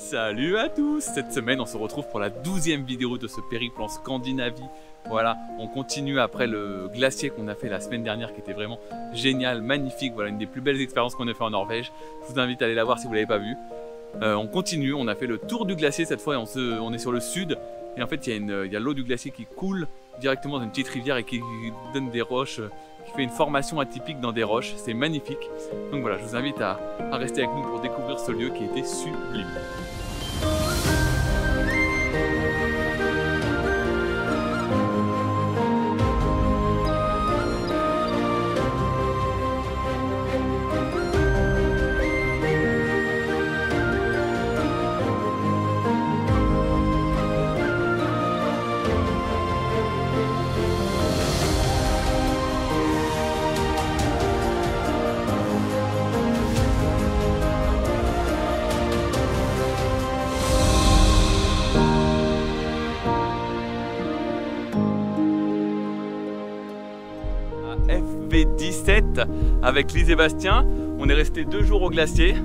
Salut à tous! Cette semaine, on se retrouve pour la 12e vidéo de ce périple en Scandinavie. Voilà, on continue après le glacier qu'on a fait la semaine dernière qui était vraiment génial, magnifique. Voilà, une des plus belles expériences qu'on a fait en Norvège. Je vous invite à aller la voir si vous ne l'avez pas vue. On continue, on a fait le tour du glacier cette fois et on est sur le sud. Et en fait, il y a l'eau du glacier qui coule directement dans une petite rivière et qui donne des roches, qui fait une formation atypique dans des roches. C'est magnifique. Donc voilà, je vous invite à rester avec nous pour découvrir ce lieu qui était sublime. FV17 avec Lise et Bastien. On est resté 2 jours au glacier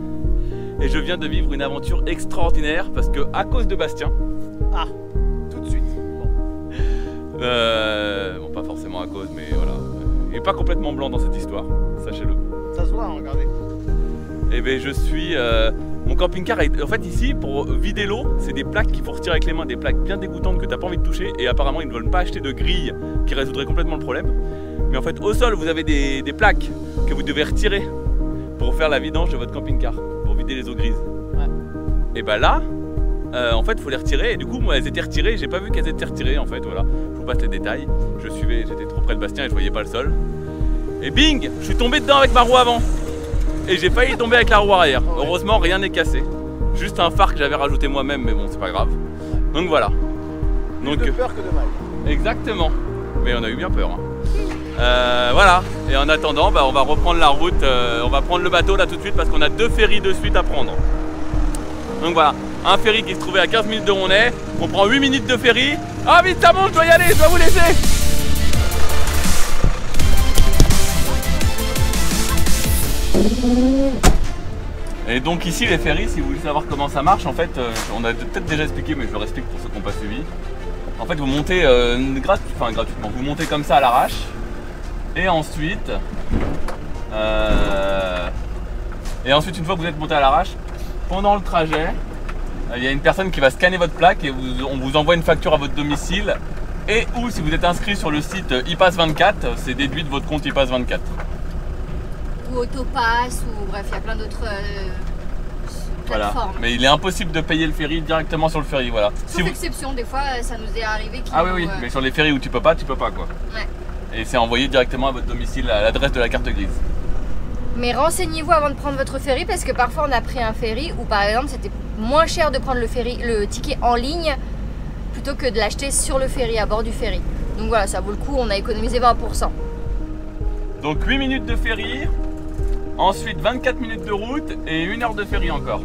et je viens de vivre une aventure extraordinaire parce que à cause de Bastien. Ah, tout de suite. Bon, pas forcément à cause, mais voilà. Il n'est pas complètement blanc dans cette histoire, sachez-le. Ça se voit, hein, regardez. Et bien je suis. Mon camping-car est. En fait, ici, pour vider l'eau, c'est des plaques qu'il faut retirer avec les mains, des plaques bien dégoûtantes que tu n'as pas envie de toucher. Et apparemment, ils ne veulent pas acheter de grille qui résoudrait complètement le problème. Mais en fait, au sol, vous avez des plaques que vous devez retirer pour faire la vidange de votre camping-car, pour vider les eaux grises. Ouais. Et bah là, en fait, il faut les retirer. Et du coup, moi, elles étaient retirées. J'ai pas vu qu'elles étaient retirées. En fait, voilà. Je vous passe les détails. J'étais trop près de Bastien et je voyais pas le sol. Et bing, je suis tombé dedans avec ma roue avant. Et j'ai failli tomber avec la roue arrière. Heureusement, rien n'est cassé. Juste un phare que j'avais rajouté moi-même, mais bon, c'est pas grave. Donc voilà. Donc, plus de peur que de mal. Exactement. Mais on a eu bien peur. Hein. Voilà, et en attendant, on va reprendre la route, on va prendre le bateau là tout de suite parce qu'on a 2 ferries de suite à prendre. Donc voilà, un ferry qui se trouvait à 15 minutes de où on est, on prend 8 minutes de ferry. Ah vite, ça monte, je dois y aller, je dois vous laisser. Et donc ici les ferries, si vous voulez savoir comment ça marche, en fait, on a peut-être déjà expliqué, mais je le réexplique pour ceux qui n'ont pas suivi. En fait, vous montez gratuitement, vous montez comme ça à l'arrache. Et ensuite, une fois que vous êtes monté à l'arrache, pendant le trajet, il y a une personne qui va scanner votre plaque et on vous envoie une facture à votre domicile. Et ou si vous êtes inscrit sur le site iPass24, c'est déduit de votre compte iPass24. Ou Autopass, ou bref, il y a plein d'autres voilà. plateformes. Mais il est impossible de payer le ferry directement sur le ferry. Voilà. Sauf exception, des fois ça nous est arrivé. Ah oui, mais sur les ferries où tu peux pas quoi. Ouais. Et c'est envoyé directement à votre domicile à l'adresse de la carte grise. Mais renseignez-vous avant de prendre votre ferry parce que parfois on a pris un ferry où par exemple c'était moins cher de prendre le ticket en ligne plutôt que de l'acheter sur le ferry, à bord du ferry. Donc voilà, ça vaut le coup, on a économisé 20%. Donc 8 minutes de ferry, ensuite 24 minutes de route et 1 heure de ferry encore.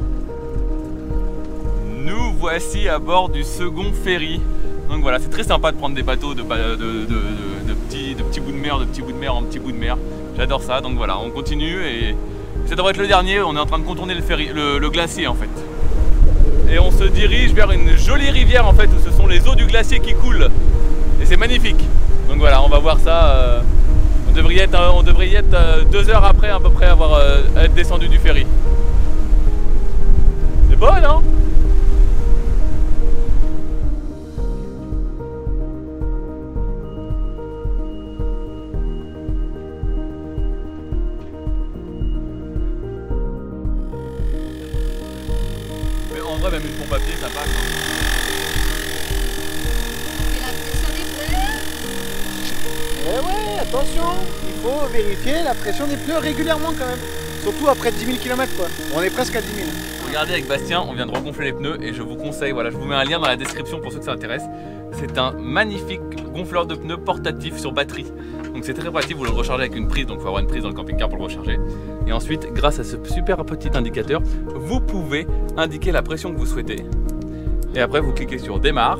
Nous voici à bord du second ferry. Donc voilà, c'est très sympa de prendre des bateaux de petits bouts de mer, en petits bouts de mer. J'adore ça, donc voilà, on continue et ça devrait être le dernier. On est en train de contourner le glacier en fait. Et on se dirige vers une jolie rivière en fait où ce sont les eaux du glacier qui coulent. Et c'est magnifique. Donc voilà, on va voir ça. On devrait y être 2 heures après à peu près être descendu du ferry. C'est beau, non ? Mais en vrai, même une pompe à pied, ça passe. Ouais, attention, il faut vérifier la pression des pneus régulièrement quand même. Surtout après 10 000 km quoi. On est presque à 10 000. Regardez avec Bastien, on vient de regonfler les pneus et je vous conseille, voilà, je vous mets un lien dans la description pour ceux que ça intéresse. C'est un magnifique gonfleur de pneus portatif sur batterie. Donc c'est très pratique, vous le rechargez avec une prise, donc il faut avoir une prise dans le camping-car pour le recharger. Et ensuite, grâce à ce super petit indicateur, vous pouvez indiquer la pression que vous souhaitez. Et après, vous cliquez sur démarre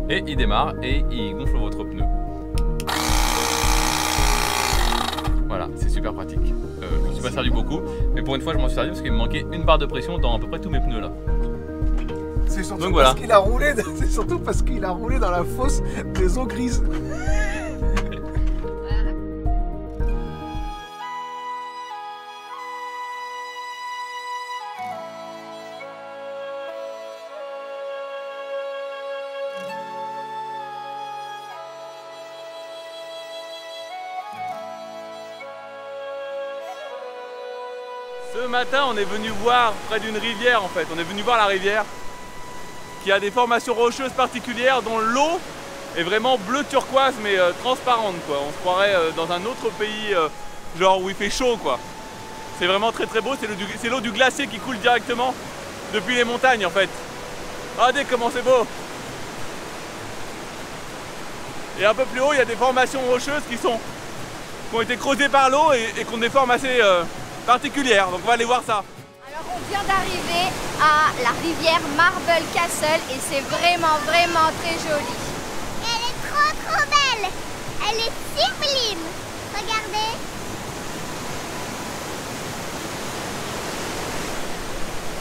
et il démarre et il gonfle votre pneu. Voilà, c'est super pratique. Je me suis pas servi beaucoup, mais pour une fois je m'en suis servi parce qu'il me manquait une barre de pression dans à peu près tous mes pneus là. surtout Donc voilà. parce qu'il a roulé, c'est surtout parce qu'il a roulé dans la fosse des eaux grises. Ce matin, on est venu voir près d'une rivière en fait. On est venu voir la rivière qui a des formations rocheuses particulières dont l'eau est vraiment bleu turquoise mais transparente quoi. On se croirait dans un autre pays genre où il fait chaud quoi. C'est vraiment très très beau. C'est l'eau du glacier qui coule directement depuis les montagnes en fait. Regardez comment c'est beau. Et un peu plus haut, il y a des formations rocheuses qui ont été creusées par l'eau et qui ont des formes assez particulières. Donc on va aller voir ça. Alors on vient d'arriver à la rivière Marble Castle et c'est vraiment très joli. Elle est trop belle. Elle est sublime. Regardez.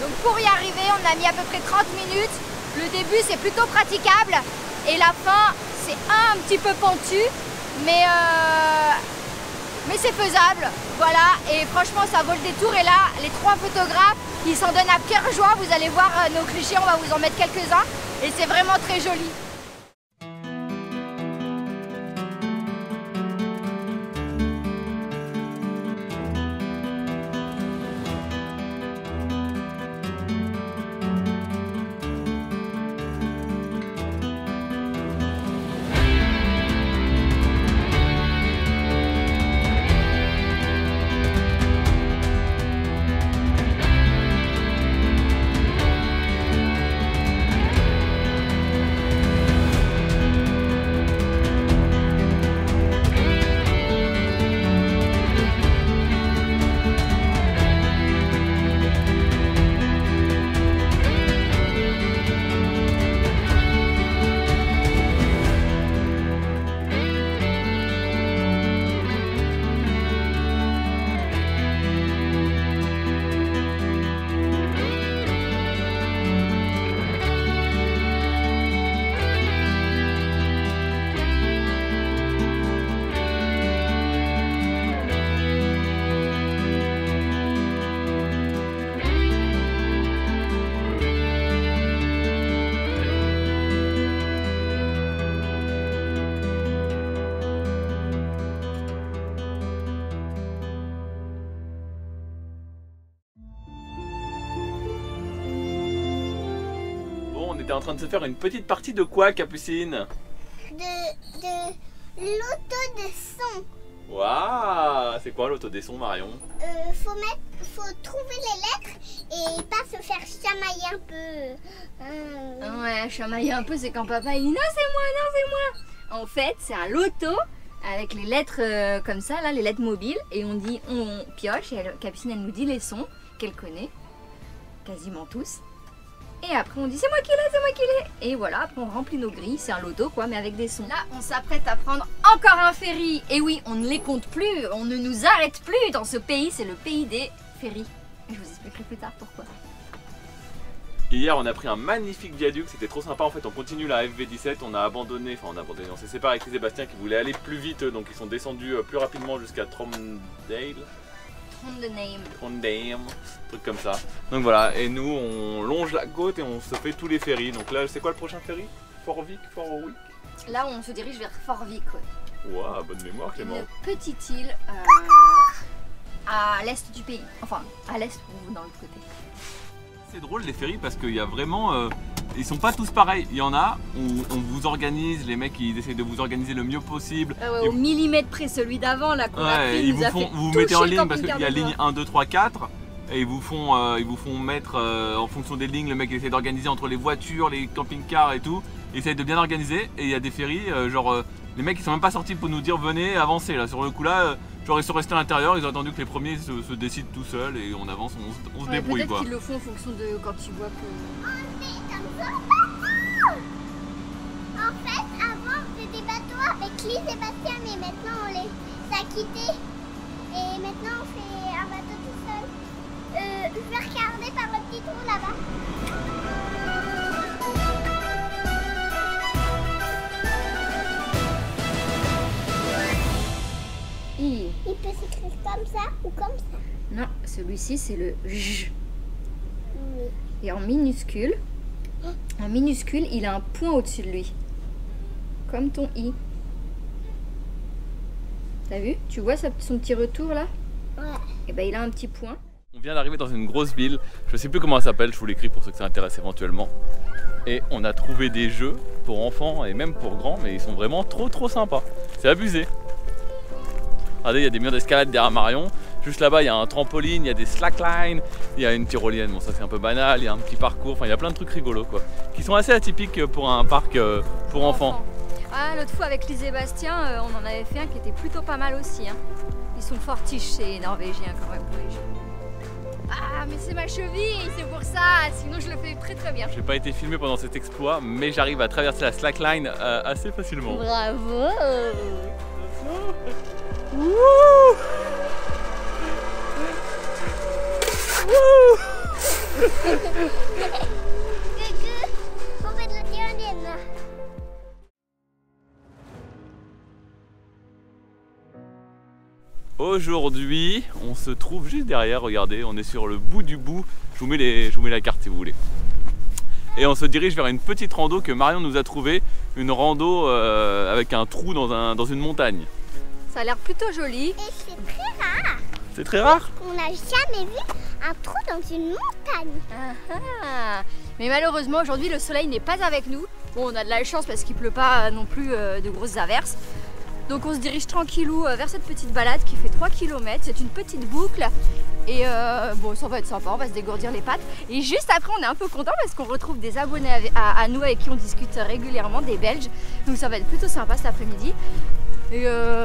Donc pour y arriver, on a mis à peu près 30 minutes. Le début c'est plutôt praticable et la fin c'est un petit peu pentu, mais c'est faisable. Voilà, et franchement ça vaut le détour. Et là, les 3 photographes, ils s'en donnent à cœur joie. Vous allez voir nos clichés, on va vous en mettre quelques-uns et c'est vraiment très joli. On était en train de se faire une petite partie de quoi, Capucine? De l'autodesson. Waouh, c'est quoi l'autodesson, Marion? Faut trouver les lettres et pas se faire chamailler un peu. Ouais, chamailler un peu, c'est quand papa il dit non c'est moi. En fait, c'est un loto avec les lettres comme ça, là, les lettres mobiles, et on pioche et Capucine elle nous dit les sons qu'elle connaît, quasiment tous. Et après on dit c'est moi qui l'ai. Et voilà, après on remplit nos grilles, c'est un loto quoi, mais avec des sons. Là on s'apprête à prendre encore un ferry. Et oui, on ne les compte plus, on ne nous arrête plus dans ce pays, c'est le pays des ferries. Je vous expliquerai plus tard pourquoi. Hier on a pris un magnifique viaduc, c'était trop sympa en fait. On continue la FV17, on a abandonné, on s'est séparé avec Sébastien qui voulait aller plus vite, donc ils sont descendus plus rapidement jusqu'à Trondheim, truc comme ça. Donc voilà, et nous on longe la côte et on se fait tous les ferries. Donc là c'est quoi le prochain ferry? Forvik? Là on se dirige vers Forvik. Waouh, bonne mémoire Clément. Une petite île à l'est du pays, enfin à l'est ou dans l'autre côté. C'est drôle les ferries parce qu'il y a vraiment... ils sont pas tous pareils, il y en a où on vous organise, les mecs ils essayent de vous organiser le mieux possible. Au millimètre près, celui d'avant là qu'on a pris, vous vous mettez en ligne parce qu'il y a ligne 1, 2, 3, 4 et ils vous font mettre en fonction des lignes, le mec il essaie d'organiser entre les voitures, les camping-cars et tout, il essaie de bien organiser et il y a des ferries les mecs ils sont même pas sortis pour nous dire venez avancez là, sur le coup là genre ils sont restés à l'intérieur, ils ont attendu que les premiers se décident tout seuls et on avance, on se débrouille quoi. Peut-être qu'ils le font en fonction de quand ils voient que... En fait, avant on faisait des bateaux avec Lise et Bastien, mais maintenant on les a quittés. Et maintenant on fait un bateau tout seul. Je vais regarder par le petit trou là-bas. Celui-ci, c'est le J. Oui. Et en minuscule, il a un point au-dessus de lui. Comme ton I. T'as vu? Tu vois son petit retour là? Ouais. Et ben il a un petit point. On vient d'arriver dans une grosse ville, je sais plus comment elle s'appelle, je vous l'écris pour ceux que ça intéresse éventuellement. Et on a trouvé des jeux pour enfants et même pour grands, mais ils sont vraiment trop sympas. C'est abusé. Regardez, il y a des murs d'escalade derrière Marion. Juste là-bas, il y a un trampoline, il y a des slacklines, il y a une tyrolienne, bon ça c'est un peu banal, il y a un petit parcours, enfin il y a plein de trucs rigolos quoi. Qui sont assez atypiques pour un parc pour enfants. Ah, l'autre fois avec Lise et Bastien, on en avait fait un qui était plutôt pas mal aussi. Hein. Ils sont fortiches ces Norvégiens quand même pour les jeux. Ah mais c'est ma cheville, c'est pour ça, sinon je le fais très bien. J'ai pas été filmé pendant cet exploit, mais j'arrive à traverser la slackline assez facilement. Bravo. Aujourd'hui, on se trouve juste derrière, regardez, on est sur le bout du bout. Je vous mets la carte si vous voulez. Et on se dirige vers une petite rando que Marion nous a trouvée, une rando avec un trou dans une montagne. Ça a l'air plutôt joli. Et c'est très rare. C'est très rare. On n'a jamais vu un trou dans une montagne. Mais malheureusement aujourd'hui le soleil n'est pas avec nous. Bon, on a de la chance parce qu'il pleut pas non plus de grosses averses. Donc on se dirige tranquillou vers cette petite balade qui fait 3 km. C'est une petite boucle et bon, ça va être sympa, on va se dégourdir les pattes. Et juste après on est un peu content parce qu'on retrouve des abonnés à nous avec qui on discute régulièrement, des Belges. Donc ça va être plutôt sympa cet après-midi. Et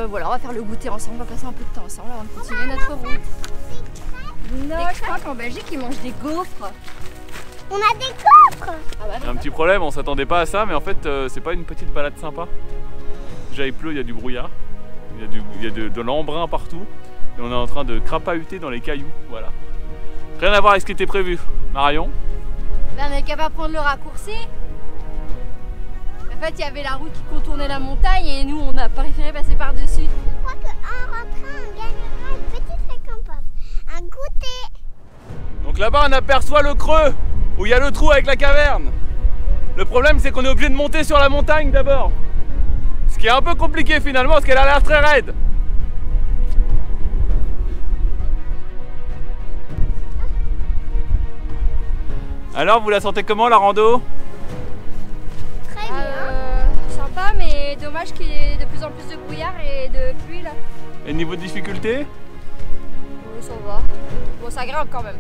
voilà, on va faire le goûter ensemble, on va passer un peu de temps ensemble avant de continuer notre route. Non, je crois qu'en Belgique ils mangent des gaufres. On a des gaufres. Ah bah Il y a un petit problème, on s'attendait pas à ça, mais en fait c'est pas une petite balade sympa. Déjà il pleut, il y a du brouillard, il y a de l'embrun partout et on est en train de crapahuter dans les cailloux, voilà. Rien à voir avec ce qui était prévu. Marion? Ben, on est capable de prendre le raccourci. En fait il y avait la route qui contournait la montagne et nous on a préféré passer par-dessus. Je crois qu'en rentrant on gagnera une petite récompense, un goûter. Donc là-bas on aperçoit le creux où il y a le trou avec la caverne. Le problème c'est qu'on est obligé de monter sur la montagne d'abord. Ce qui est un peu compliqué finalement parce qu'elle a l'air très raide. Alors vous la sentez comment la rando? Très bien. Sympa mais dommage qu'il y ait de plus en plus de brouillard et de pluie là. Et niveau de difficulté? Oui, ça va. Bon, ça grimpe quand même.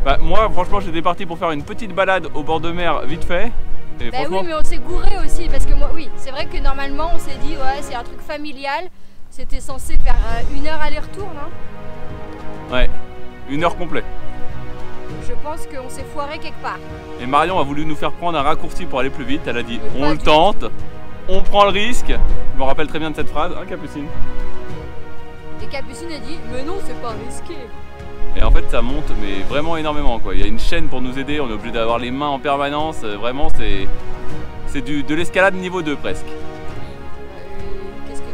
Bah moi franchement j'étais parti pour faire une petite balade au bord de mer vite fait. Et bah oui mais on s'est gouré aussi parce que moi oui c'est vrai que normalement on s'est dit ouais c'est un truc familial. C'était censé faire 1 heure aller-retour non? Ouais, 1 heure complète. Je pense qu'on s'est foiré quelque part. Et Marion a voulu nous faire prendre un raccourci pour aller plus vite. Elle a dit Mais on le tente, on prend le risque. Je me rappelle très bien de cette phrase, hein Capucine? Et Capucine a dit mais non c'est pas risqué. Et en fait ça monte mais vraiment énormément quoi. Il y a une chaîne pour nous aider, on est obligé d'avoir les mains en permanence. Vraiment c'est de l'escalade niveau 2 presque. Qu'est-ce que tu...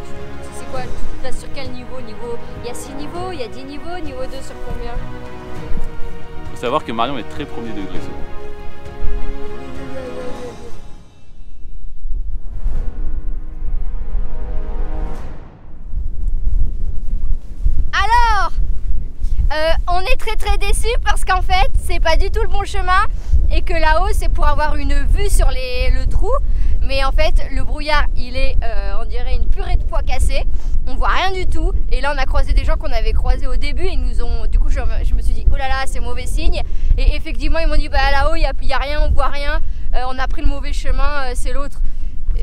C'est quoi? Tu te places sur quel niveau? Il y a 6 niveaux, il y a 10 niveaux, niveau 2 sur combien? Faut savoir que Marion est très premier degré souvent. On est très déçus parce qu'en fait c'est pas du tout le bon chemin et que là-haut c'est pour avoir une vue sur le trou, mais en fait le brouillard il est on dirait une purée de pois cassés, on voit rien du tout et là on a croisé des gens qu'on avait croisés au début et ils nous ont, du coup je me suis dit oh là là c'est mauvais signe et effectivement ils m'ont dit bah là-haut il y a rien, on voit rien, on a pris le mauvais chemin, c'est l'autre.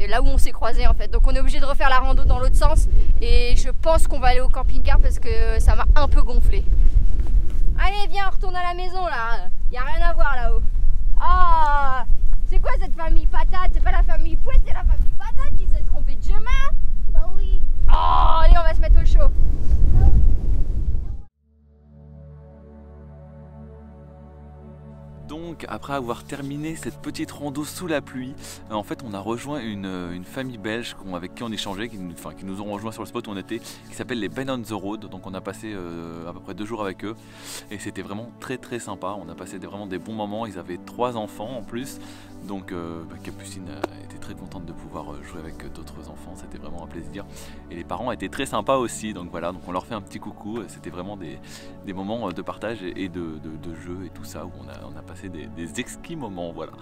Là où on s'est croisés en fait, donc on est obligé de refaire la rando dans l'autre sens et je pense qu'on va aller au camping-car parce que ça m'a un peu gonflé. Allez viens on retourne à la maison là, y a rien à voir là-haut. Ah c'est quoi cette famille patate? C'est pas la famille Pouette, c'est la famille patate qui s'est trompée de chemin. Bah oui. Oh allez on va se mettre au chaud. Donc après avoir terminé cette petite rando sous la pluie, en fait on a rejoint une famille belge avec qui on échangeait, qui nous ont rejoint sur le spot où on était, qui s'appelle les Ben on the Road. Donc on a passé à peu près 2 jours avec eux et c'était vraiment très sympa. On a passé vraiment des bons moments. Ils avaient 3 enfants en plus, donc Capucine était très contente de pouvoir jouer avec d'autres enfants. C'était vraiment un plaisir et les parents étaient très sympas aussi. Donc voilà, donc on leur fait un petit coucou. C'était vraiment des moments de partage et de jeu et tout ça où on a passé des exquis moments, voilà.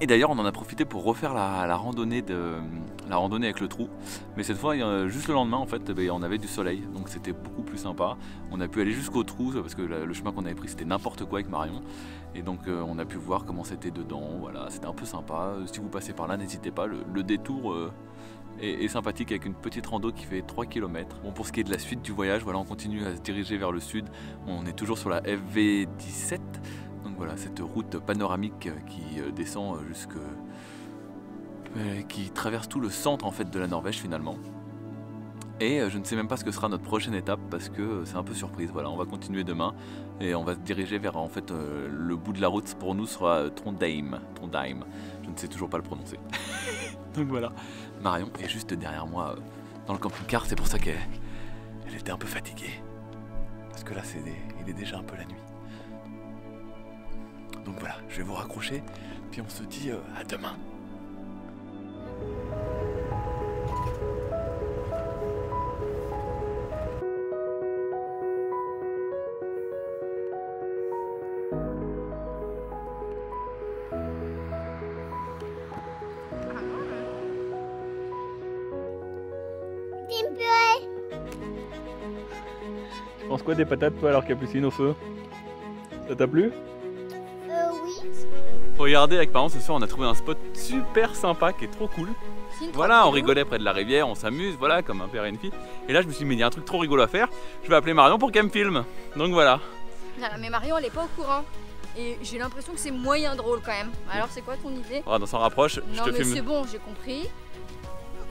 Et d'ailleurs on en a profité pour refaire la randonnée avec le trou, mais cette fois juste le lendemain en fait on avait du soleil, donc c'était beaucoup plus sympa. On a pu aller jusqu'au trou parce que le chemin qu'on avait pris c'était n'importe quoi avec Marion, et donc on a pu voir comment c'était dedans, voilà, c'était un peu sympa. Si vous passez par là, n'hésitez pas, le détour est sympathique avec une petite rando qui fait 3 km. Bon, pour ce qui est de la suite du voyage, voilà, on continue à se diriger vers le sud. On est toujours sur la FV17, donc voilà, cette route panoramique qui descend qui traverse tout le centre en fait de la Norvège finalement. Et je ne sais même pas ce que sera notre prochaine étape parce que c'est un peu surprise. Voilà, on va continuer demain et on va se diriger vers en fait le bout de la route pour nous sera Trondheim. Je ne sais toujours pas le prononcer. Donc voilà, Marion est juste derrière moi dans le camping-car, c'est pour ça qu'elle était un peu fatiguée. Parce que là il est déjà un peu la nuit. Donc voilà, je vais vous raccrocher, puis on se dit à demain. Tu penses quoi des patates toi alors, Capucine, au feu? Ça t'a plu? Oui. Regardez, avec parents ce soir on a trouvé un spot super sympa qui est trop cool. Voilà, on rigolait près de la rivière, on s'amuse, voilà, comme un père et une fille. Et là je me suis dit mais il y a un truc trop rigolo à faire, je vais appeler Marion pour qu'elle me filme. Donc voilà. Mais Marion elle est pas au courant. Et j'ai l'impression que c'est moyen drôle quand même. Alors c'est quoi ton idée? On s'en rapproche, je te filme. Non mais c'est bon, j'ai compris.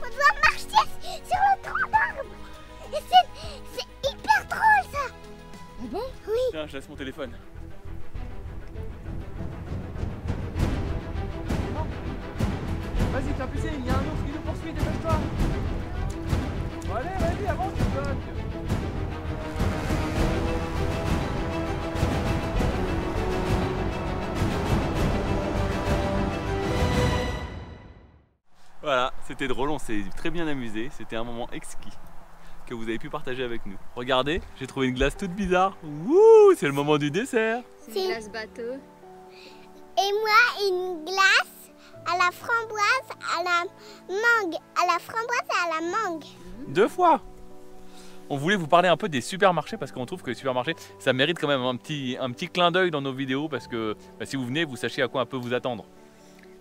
On doit marcher sur le tronc d'arbre. Et c'est hyper drôle ça. Ah bon? Oui. Tiens, je laisse mon téléphone. Vas-y, Capucine, il y a un ours qui nous poursuit, dépêche-toi. Bon, allez, vas-y, avance, tu bloques. Voilà, c'était drôle, on s'est très bien amusé, c'était un moment exquis que vous avez pu partager avec nous. Regardez, j'ai trouvé une glace toute bizarre. Wouh, c'est le moment du dessert. C'est une glace bateau. Et moi, une glace à la framboise, à la mangue. À la framboise et à la mangue. 2 fois. On voulait vous parler un peu des supermarchés parce qu'on trouve que les supermarchés, ça mérite quand même un petit clin d'œil dans nos vidéos parce que si vous venez, vous sachiez à quoi un peu vous attendre.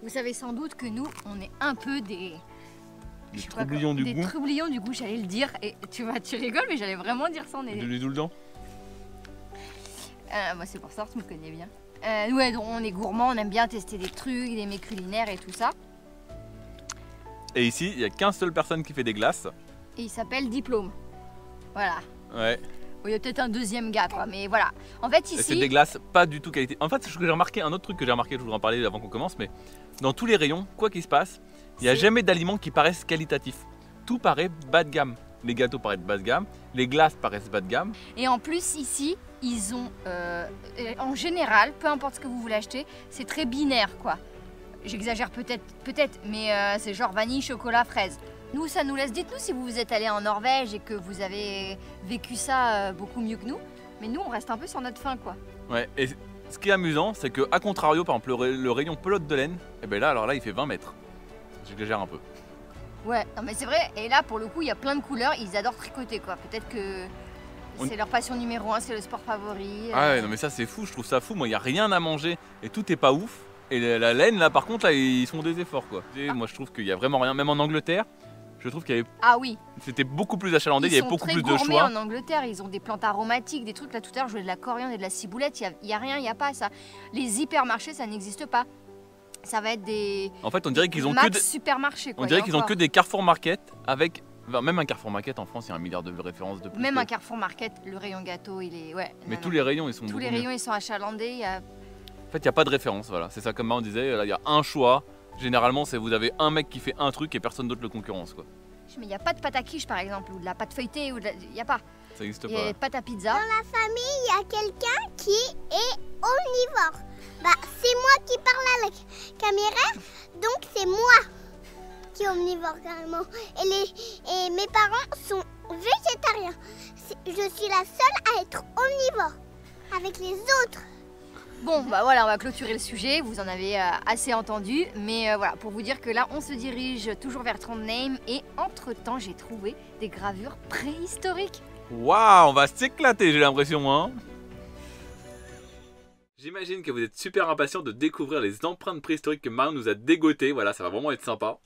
Vous savez sans doute que nous, on est un peu des troublions du goût. Des troublions du goût, j'allais le dire. Et tu rigoles, mais j'allais vraiment dire ça. On est Du dedans. Moi, c'est pour ça que tu me connais bien. Ouais, donc on est gourmand, on aime bien tester des trucs, des mets culinaires et tout ça. Et ici, il n'y a qu'une seule personne qui fait des glaces. Et il s'appelle Diplôme. Voilà. Ouais. Il y a peut-être un deuxième gars, quoi, mais voilà. En fait, ici. C'est des glaces pas du tout qualité. En fait, ce que j'ai remarqué, un autre truc que j'ai remarqué, je voudrais en parler avant qu'on commence, mais dans tous les rayons, quoi qu'il se passe, il n'y a jamais d'aliments qui paraissent qualitatifs. Tout paraît bas de gamme. Les gâteaux paraissent bas de gamme, les glaces paraissent bas de gamme. Et en plus, ici, ils ont, en général, peu importe ce que vous voulez acheter, c'est très binaire, quoi. J'exagère peut-être, mais c'est genre vanille, chocolat, fraise. Nous, ça nous laisse. Dites-nous si vous êtes allé en Norvège et que vous avez vécu ça beaucoup mieux que nous. Mais nous, on reste un peu sur notre faim, quoi. Ouais, et ce qui est amusant, c'est que, à contrario, par exemple, le rayon pelote de laine, et ben là, alors là, il fait 20 mètres. J'exagère un peu. Ouais, non mais c'est vrai. Et là, pour le coup, il y a plein de couleurs. Ils adorent tricoter, quoi. Peut-être que c'est leur passion numéro 1, c'est le sport favori. Ah ouais, non mais ça, c'est fou. Je trouve ça fou. Moi, il n'y a rien à manger et tout est pas ouf. Et la laine, là, par contre, là, ils font des efforts, quoi. Et moi, je trouve qu'il y a vraiment rien. Même en Angleterre, je trouve qu'il y avait. Ah oui. C'était beaucoup plus achalandé. Il y avait beaucoup plus de choix. Ils sont très gourmets en Angleterre. Ils ont des plantes aromatiques, des trucs. Là, tout à l'heure, je jouais de la coriandre et de la ciboulette. Il y a rien, il y a pas ça. Les hypermarchés, ça n'existe pas. Ça va être des. En fait, on dirait qu'ils ont que des supermarchés, quoi. On dirait qu'ils ont que des Carrefour Market avec Enfin, même un Carrefour Market en France, il y a 1 milliard de références de plus. Même un Carrefour Market, le rayon gâteau, il est... Ouais, Mais non, tous non. les rayons, ils sont Tous les rayons, ils sont achalandés. Il y a... En fait, il n'y a pas de référence, voilà. C'est ça, comme on disait, là, il y a un choix. Généralement, c'est vous avez un mec qui fait un truc et personne d'autre le concurrence, quoi. Mais il n'y a pas de pâte à quiche, par exemple, ou de la pâte feuilletée, ou de la... il n'y a pas. Ça n'existe Il y a pas. des pâtes à pizza. Dans la famille, il y a quelqu'un qui est omnivore. Bah, c'est moi qui parle à la caméra, donc c'est moi qui est omnivore carrément. Et mes parents sont végétariens. Je suis la seule à être omnivore avec les autres. Bon, bah voilà, on va clôturer le sujet, vous en avez assez entendu, mais voilà, pour vous dire que là, on se dirige toujours vers Trondheim et entre-temps, j'ai trouvé des gravures préhistoriques. Waouh, on va s'éclater, j'ai l'impression, hein. J'imagine que vous êtes super impatient de découvrir les empreintes préhistoriques que Marion nous a dégotées. Voilà, ça va vraiment être sympa.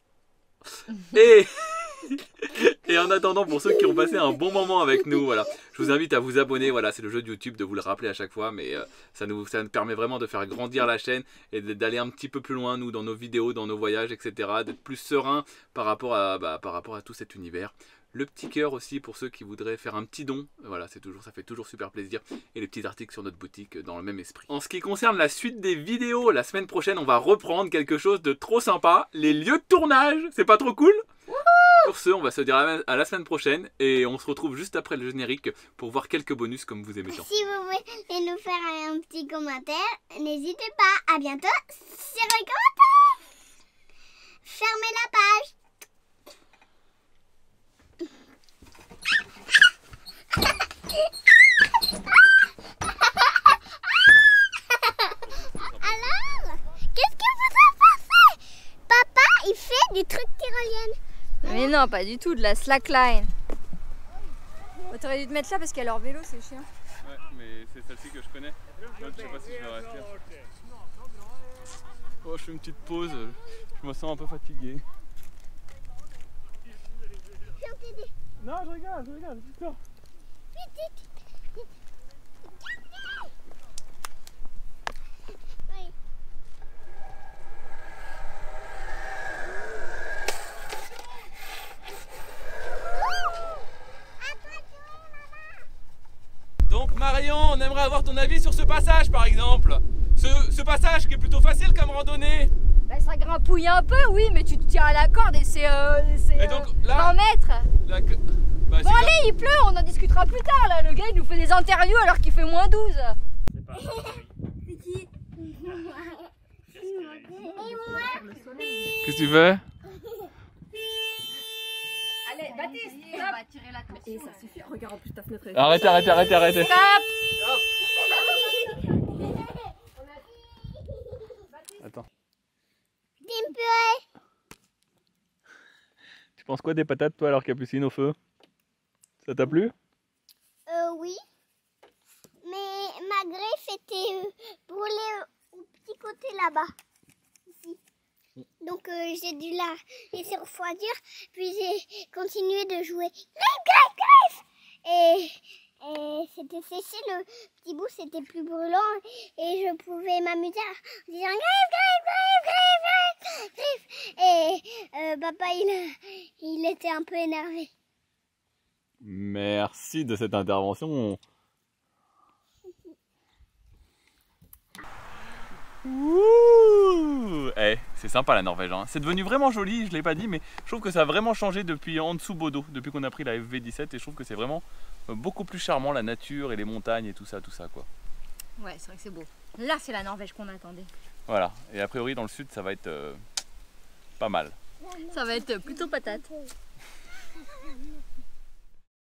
Et en attendant, pour ceux qui ont passé un bon moment avec nous, voilà, je vous invite à vous abonner. Voilà, c'est le jeu de YouTube de vous le rappeler à chaque fois, mais ça nous permet vraiment de faire grandir la chaîne et d'aller un petit peu plus loin, nous, dans nos vidéos, dans nos voyages, etc. D'être plus serein par rapport à tout cet univers. Le petit cœur aussi pour ceux qui voudraient faire un petit don. Voilà, ça fait toujours super plaisir. Et les petits articles sur notre boutique dans le même esprit. En ce qui concerne la suite des vidéos, la semaine prochaine, on va reprendre quelque chose de trop sympa. Les lieux de tournage. C'est pas trop cool ? Sur ce, on va se dire à la semaine prochaine. Et on se retrouve juste après le générique pour voir quelques bonus comme vous aimez tant. Si vous voulez nous faire un petit commentaire, n'hésitez pas. À bientôt sur les commentaires. Fermez la page. Alors, qu'est-ce que vous en pensez? Papa, il fait du truc tyrolienne. Mais non, pas du tout, de la slackline. Oh, t'aurais dû te mettre là parce qu'à leur vélo, c'est chiant. Ouais, mais c'est celle-ci que je connais. Je sais pas si je vais rester. Oh, je fais une petite pause. Je me sens un peu fatigué. Viens t'aider. Non, je regarde, putain. Vite, vite. Oui. Donc Marion, on aimerait avoir ton avis sur ce passage par exemple. Ce passage qui est plutôt facile comme randonnée. Bah, ça grimpouille un peu, oui, mais tu te tiens à la corde et c'est Et donc, là, 20 mètres. Bah, Bon allez, il pleut, on en discutera plus tard là. Le gars il nous fait des interviews alors qu'il fait -12. C'est qui? Et moi? Qu'est-ce que tu fais? Allez, Baptiste, on va tirer la tension. Et ça suffit, regarde en plus ta fenêtre. Arrêtez. Stop. Attends. Team purée. Tu penses quoi des patates toi alors Capucine au feu? Ça t'a plu? Oui. Mais ma greffe était brûlée au petit côté là-bas. Ici. Donc j'ai dû la laisser refroidir. Puis j'ai continué de jouer. Greffe. Et c'était séché, le petit bout c'était plus brûlant. Et je pouvais m'amuser en disant greffe. Et papa il était un peu énervé. Merci de cette intervention. Ouh, c'est sympa la Norvège, hein. C'est devenu vraiment joli, je l'ai pas dit, mais je trouve que ça a vraiment changé depuis en dessous Bodo, depuis qu'on a pris la FV17, et je trouve que c'est vraiment beaucoup plus charmant, la nature et les montagnes et tout ça quoi. Ouais, c'est vrai que c'est beau. Là, c'est la Norvège qu'on attendait. Voilà, et a priori dans le sud ça va être pas mal. Ça va être plutôt patate.